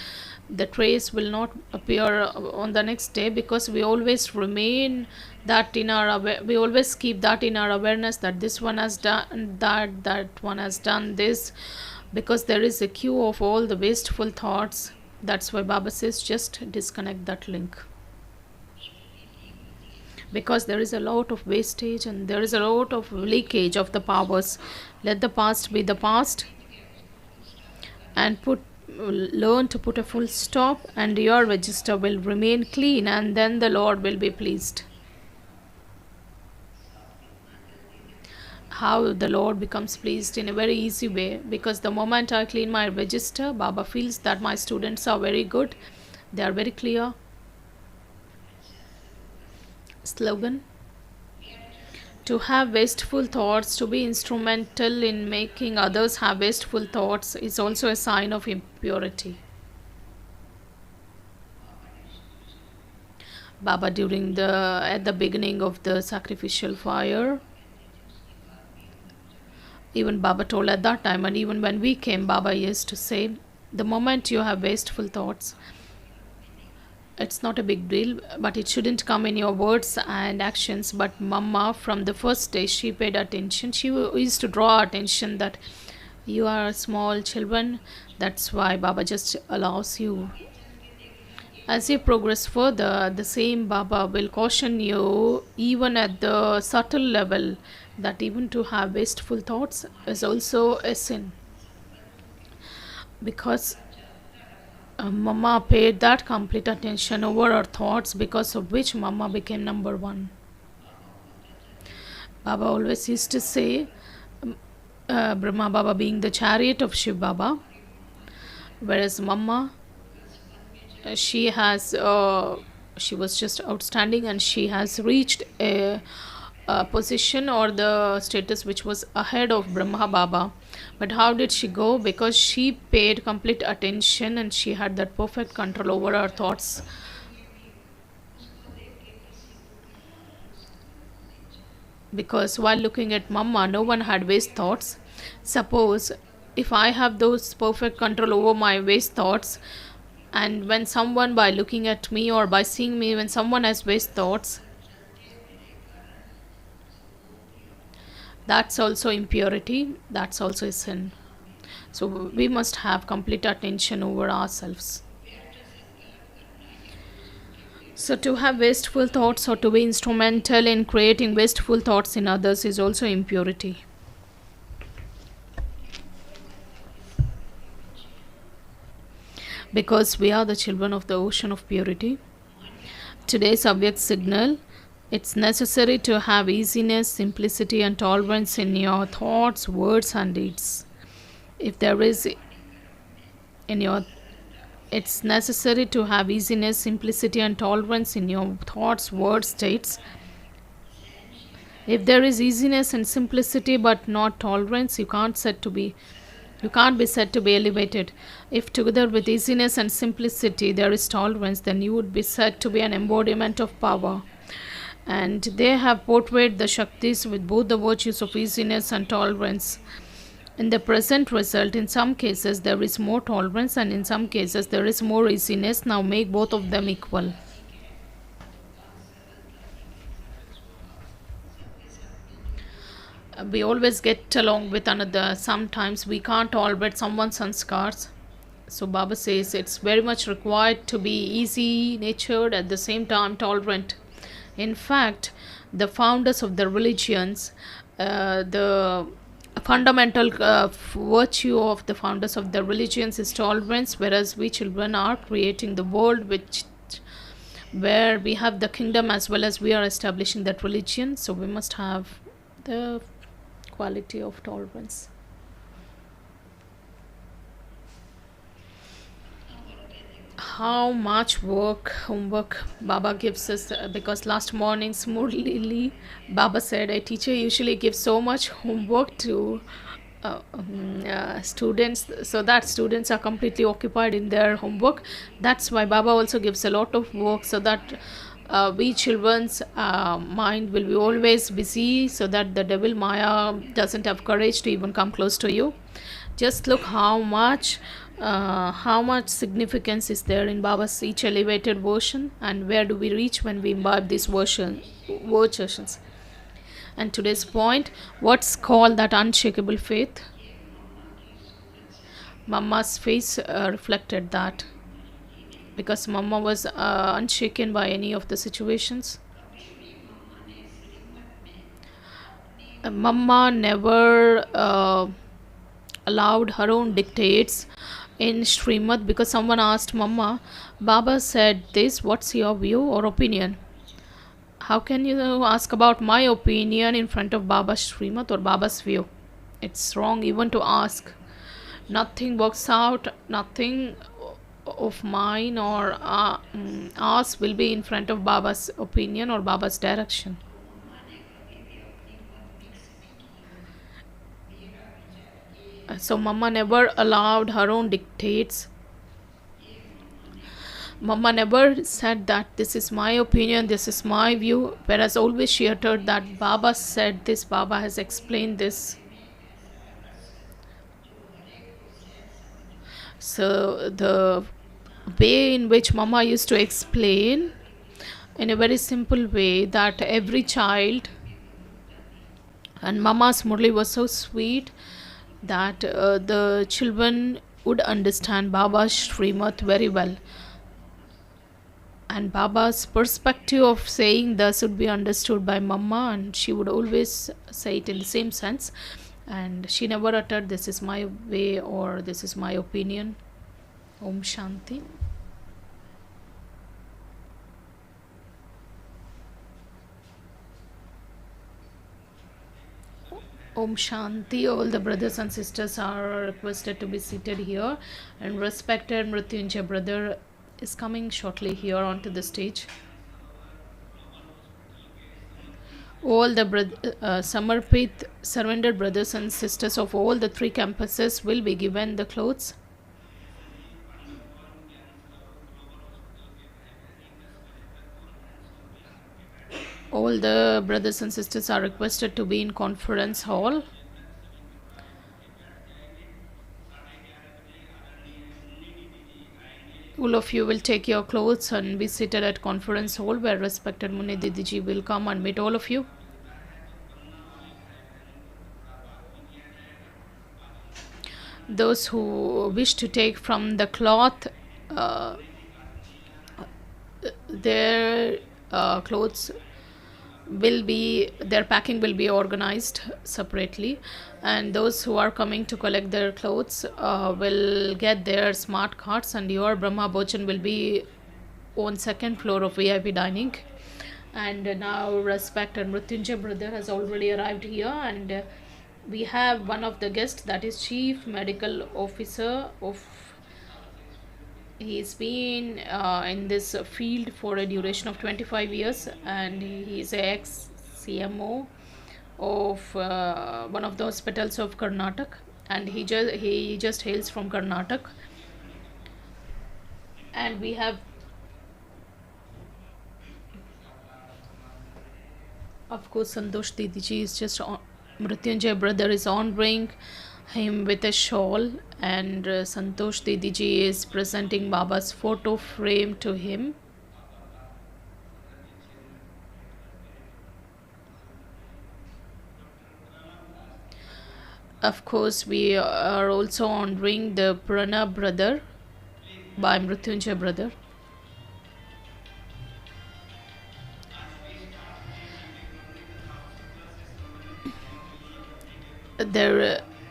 the trace will not appear on the next day, because we always remain that in our we always keep that in our awareness, that this one has done that one has done this, because there is a queue of all the wasteful thoughts. That's why Baba says just disconnect that link, because there is a lot of wastage and there is a lot of leakage of the powers. Let the past be the past, and learn to put a full stop, and your register will remain clean, and then the Lord will be pleased. How the Lord becomes pleased? In a very easy way, because the moment I clean my register, Baba feels that my students are very good, they are very clear. Slogan: to have wasteful thoughts, to be instrumental in making others have wasteful thoughts, is also a sign of impurity. Baba, at the beginning of the sacrificial fire, even Baba told at that time, and even when we came, Baba used to say, the moment you have wasteful thoughts, it's not a big deal, but it shouldn't come in your words and actions. But Mama, from the first day, she paid attention. She used to draw attention that you are small children. That's why Baba just allows you. As you progress further, the same Baba will caution you, even at the subtle level, that even to have wasteful thoughts is also a sin. Because Mama paid that complete attention over her thoughts, because of which Mama became number one. Baba always used to say, Brahma Baba being the chariot of Shiv Baba, whereas Mama, she was just outstanding, and she has reached a position or the status which was ahead of Brahma Baba. But how did she go? Because she paid complete attention, and she had that perfect control over her thoughts. Because while looking at Mama, no one had waste thoughts. Suppose if I have those perfect control over my waste thoughts, and when someone, by looking at me or by seeing me, when someone has waste thoughts, that's also impurity, that's also a sin. So we must have complete attention over ourselves. So to have wasteful thoughts or to be instrumental in creating wasteful thoughts in others is also impurity. Because we are the children of the ocean of purity. Today's Avyakt signal: it's necessary to have easiness, simplicity and tolerance in your thoughts, words and deeds. If there is in your, it's necessary to have easiness, simplicity and tolerance in your thoughts, words, states. If there is easiness and simplicity but not tolerance, you can't be said to be elevated. If together with easiness and simplicity there is tolerance, then you would be said to be an embodiment of power. And they have portrayed the Shaktis with both the virtues of easiness and tolerance. In the present result, in some cases there is more tolerance and in some cases there is more easiness. Now make both of them equal. We always get along with another. Sometimes we can't tolerate someone's sanskars. So Baba says it's very much required to be easy natured, at the same time tolerant. In fact, the founders of the religions, the fundamental virtue of the founders of the religions is tolerance, whereas we children are creating the world where we have the kingdom as well as we are establishing that religion. So we must have the quality of tolerance. How much homework Baba gives us, because last morning's Murli Baba said a teacher usually gives so much homework to students, so that students are completely occupied in their homework. That's why Baba also gives a lot of work, so that we children's mind will be always busy, so that the devil Maya doesn't have courage to even come close to you. Just look how much significance is there in Baba's each elevated version, and where do we reach when we imbibe these versions. And today's point, what's called that unshakable faith? Mama's face reflected that, because Mama was unshaken by any of the situations. Mama never allowed her own dictates in Srimad, because someone asked Mama, Baba said this, what's your view or opinion? How can you ask about my opinion in front of Baba's Srimad or Baba's view? It's wrong even to ask. Nothing works out, nothing of mine or ours will be in front of Baba's opinion or Baba's direction. So Mama never allowed her own dictates. Mama never said that this is my opinion, this is my view, whereas always she uttered that Baba said this, Baba has explained this. So the way in which Mama used to explain in a very simple way, that every child, and Mama's Murli was so sweet that the children would understand Baba's Srimad very well, and Baba's perspective of saying this would be understood by Mama, and she would always say it in the same sense, and she never uttered this is my way or this is my opinion. Om Shanti. Om Shanti. All the brothers and sisters are requested to be seated here, and respected Mrityunjay brother is coming shortly here onto the stage. All the Samarpit surrendered brothers and sisters of all the 3 campuses will be given the clothes. All the brothers and sisters are requested to be in conference hall. All of you will take your clothes and be seated at conference hall, where respected Muni Didiji will come and meet all of you. Those who wish to take from the cloth, their clothes will be, their packing will be organized separately, and those who are coming to collect their clothes will get their smart cards, and your Brahma Bhojan will be on 2nd floor of VIP dining. And now respected Mrityunjay brother has already arrived here, and we have one of the guests, that is Chief Medical Officer of. He's been in this field for a duration of 25 years, and he is a ex CMO of one of the hospitals of Karnataka, and he just hails from Karnataka. And we have, of course, Santosh Didiji is just on. Mrityunjay brother is honoring him with a shawl, and Santosh Didiji is presenting Baba's photo frame to him. Of course, we are also honoring the Prana brother by Mrityunjay brother.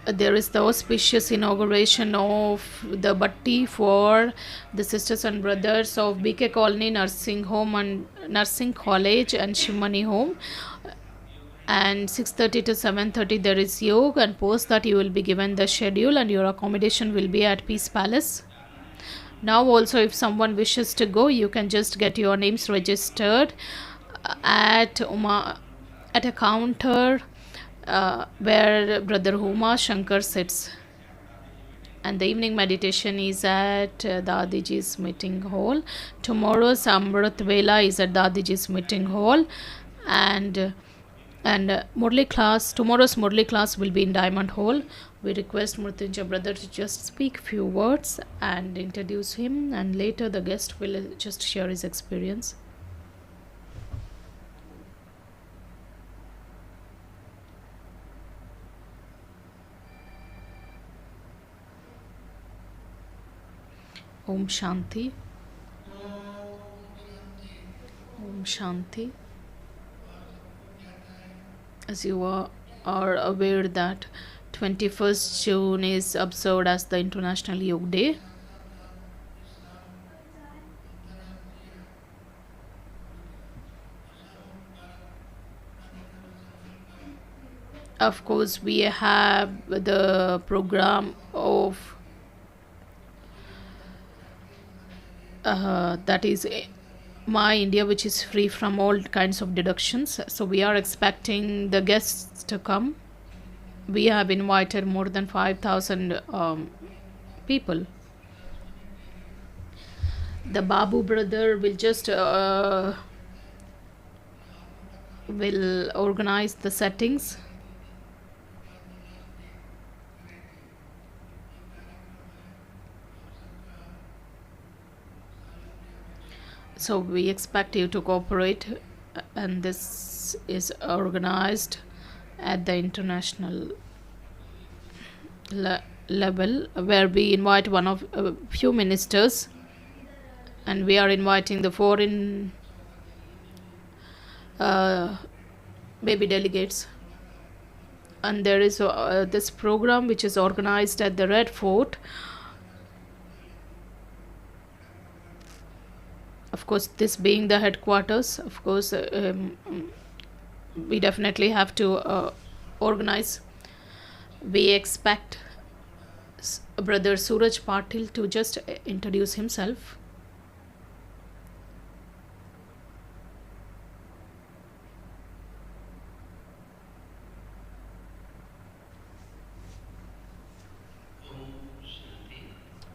There is the auspicious inauguration of the Batti for the sisters and brothers of BK Colony Nursing Home and Nursing College and Shimani Home. And 6:30 to 7:30 there is yoga, and post that you will be given the schedule, and your accommodation will be at Peace Palace. Now also, if someone wishes to go, you can just get your names registered at at a counter where Brother Huma Shankar sits. And the evening meditation is at Dadiji's meeting hall. Tomorrow's Amrit Vela is at Dadiji's meeting hall, and Murli class, tomorrow's Murli class will be in Diamond Hall. We request Mrityunjay brother to just speak few words and introduce him, and later the guest will just share his experience. Om Shanti. Om Shanti. As you are aware that 21st June is observed as the International Yoga Day. Of course, we have the program of that is My India, which is free from all kinds of deductions. So we are expecting the guests to come. We have invited more than 5,000 people. The Babu brother will just will organize the settings. So we expect you to cooperate, and this is organized at the international level, where we invite one of a few ministers, and we are inviting the foreign baby delegates. And there is this program which is organized at the Red Fort. Of course, this being the headquarters, of course, we definitely have to organize. We expect Brother Suraj Patil to just introduce himself.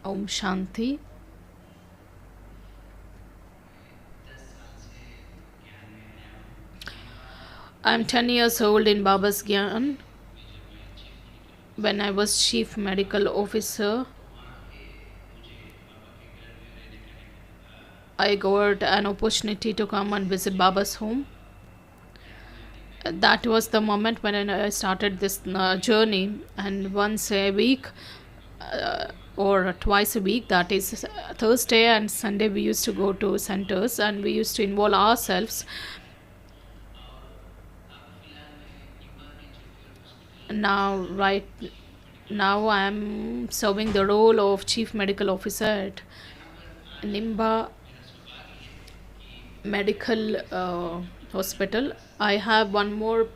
Om Shanti. I'm 10 years old in Baba's Gyan. When I was Chief Medical Officer, I got an opportunity to come and visit Baba's home. That was the moment when I started this journey, and once a week or twice a week, that is Thursday and Sunday, we used to go to centers and we used to involve ourselves. Right now I am serving the role of Chief Medical Officer at Nimba Medical Hospital. I have one more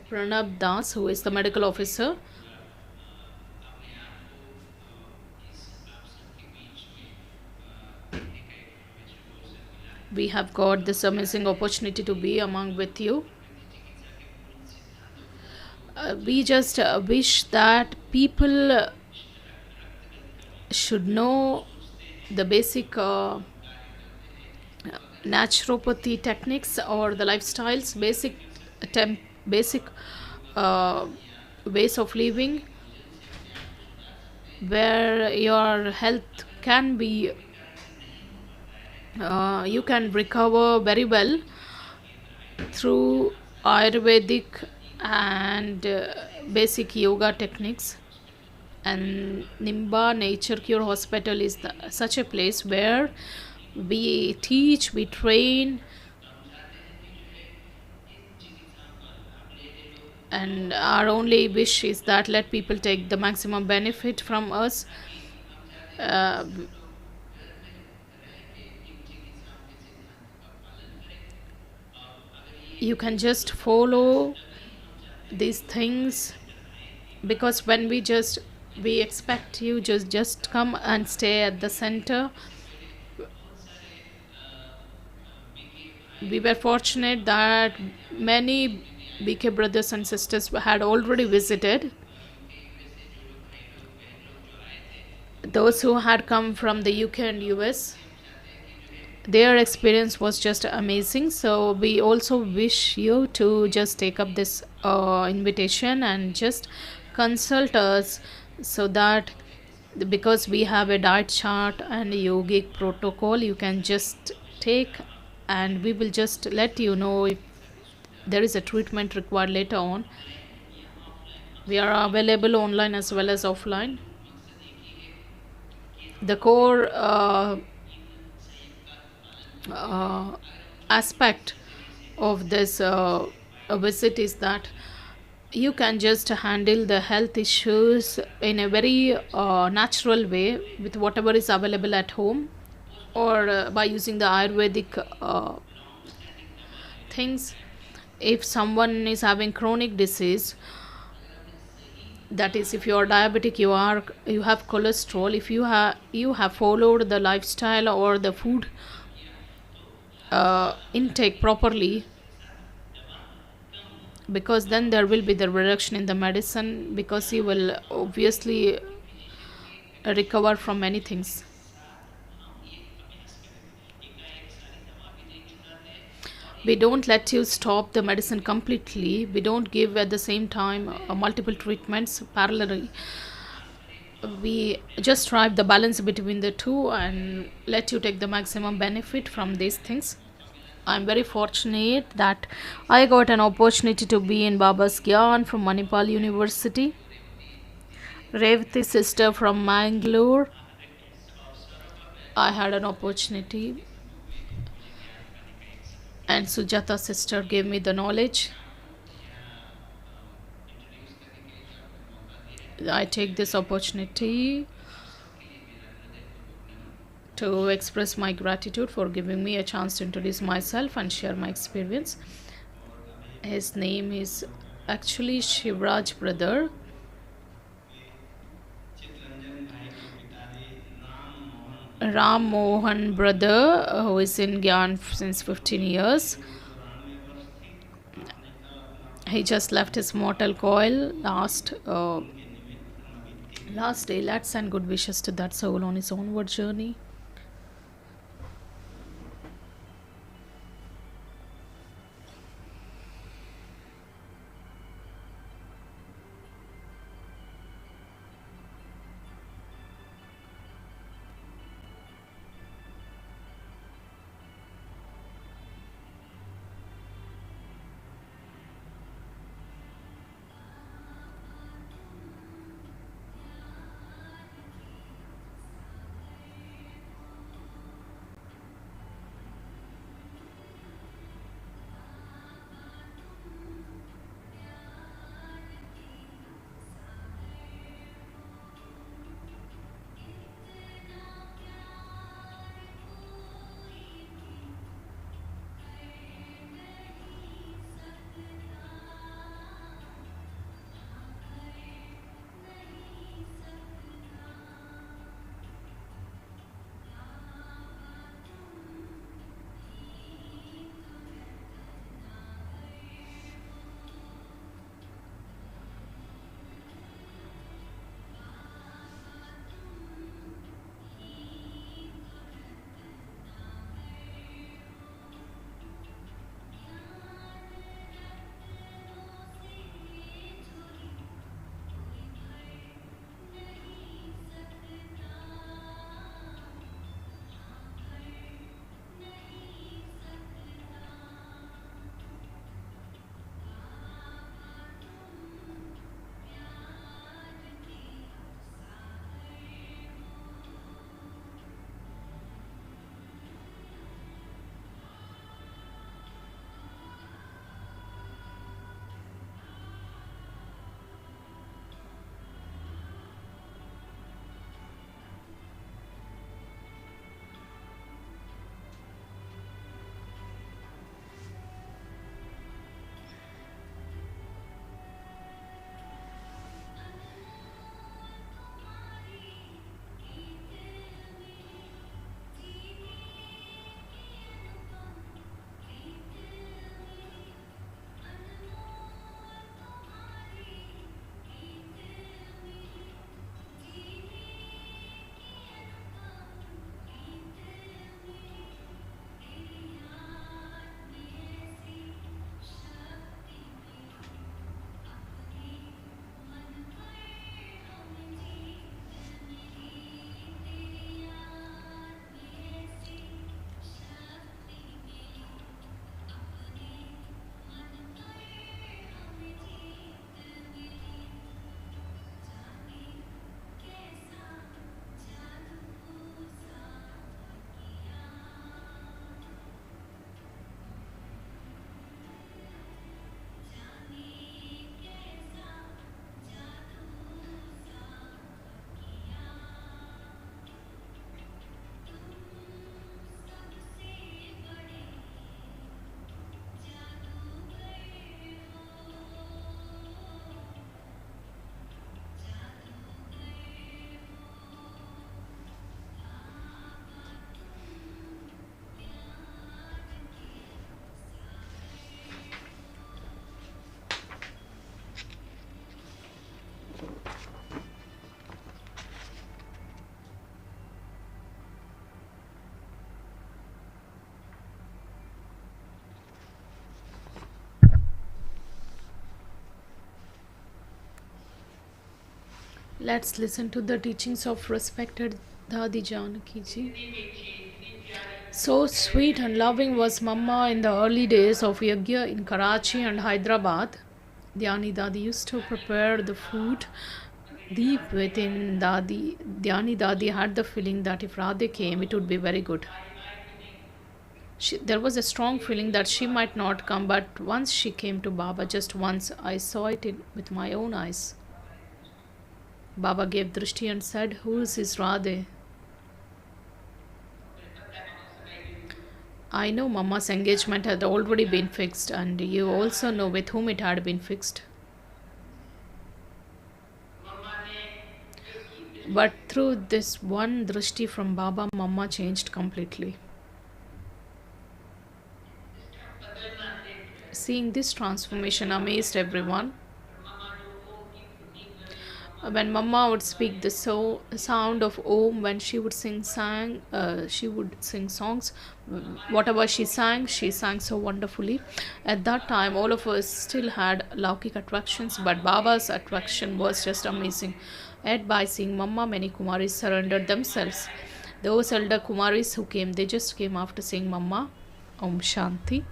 Pranab Das, who is the medical officer. We have got this amazing opportunity to be among with you. We just wish that people should know the basic naturopathy techniques or the lifestyles, basic uh, ways of living, where your health can be you can recover very well through Ayurvedic and basic yoga techniques. And Nimba Nature Cure Hospital is such a place where we teach, we train, and our only wish is that let people take the maximum benefit from us. Uh, you can just follow these things, because when we expect you just come and stay at the center. We were fortunate that many BK brothers and sisters had already visited. Those who had come from the UK and US, their experience was just amazing. So we also wish you to just take up this invitation and just consult us, so that because we have a diet chart and a yogic protocol, you can just take, and we will just let you know if there is a treatment required later on. We are available online as well as offline. The core uh, aspect of this visit is that you can just handle the health issues in a very natural way with whatever is available at home, or by using the Ayurvedic things. If someone is having chronic disease, that is, if you are diabetic, you have cholesterol, if you have followed the lifestyle or the food intake properly, because then there will be the reduction in the medicine, because you will obviously recover from many things. We don't let you stop the medicine completely. We don't give at the same time multiple treatments parallelly. We just strive the balance between the two and let you take the maximum benefit from these things. I'm very fortunate that I got an opportunity to be in Baba's Gyan from Manipal University, Revati sister from Mangalore. I had an opportunity, and Sujata sister gave me the knowledge. I take this opportunity to express my gratitude for giving me a chance to introduce myself and share my experience. His name is actually Shivraj brother. Ram Mohan brother, who is in Gyan since 15 years. He just left his mortal coil last day. Let's send good wishes to that soul on his onward journey. Let's listen to the teachings of respected Dadi Janaki ji. So sweet and loving was Mama in the early days of Yagya in Karachi and Hyderabad. Dhyani Dadi used to prepare the food. Deep within Dhyani Dadi had the feeling that if Radhe came, it would be very good. There was a strong feeling that she might not come, but once she came to Baba, just once, I saw it with my own eyes. Baba gave drishti and said, "Who is this Radhe?" I know Mama's engagement had already been fixed, and you also know with whom it had been fixed. But through this one drishti from Baba, Mama changed completely. Seeing this transformation amazed everyone. When Mama would speak the sound of Om, when she would sing songs, whatever she sang so wonderfully. At that time, all of us still had Laukik attractions, but Baba's attraction was just amazing. Yet by seeing Mama, many Kumaris surrendered themselves. Those elder Kumaris who came, they just came after seeing Mama. Om Shanti.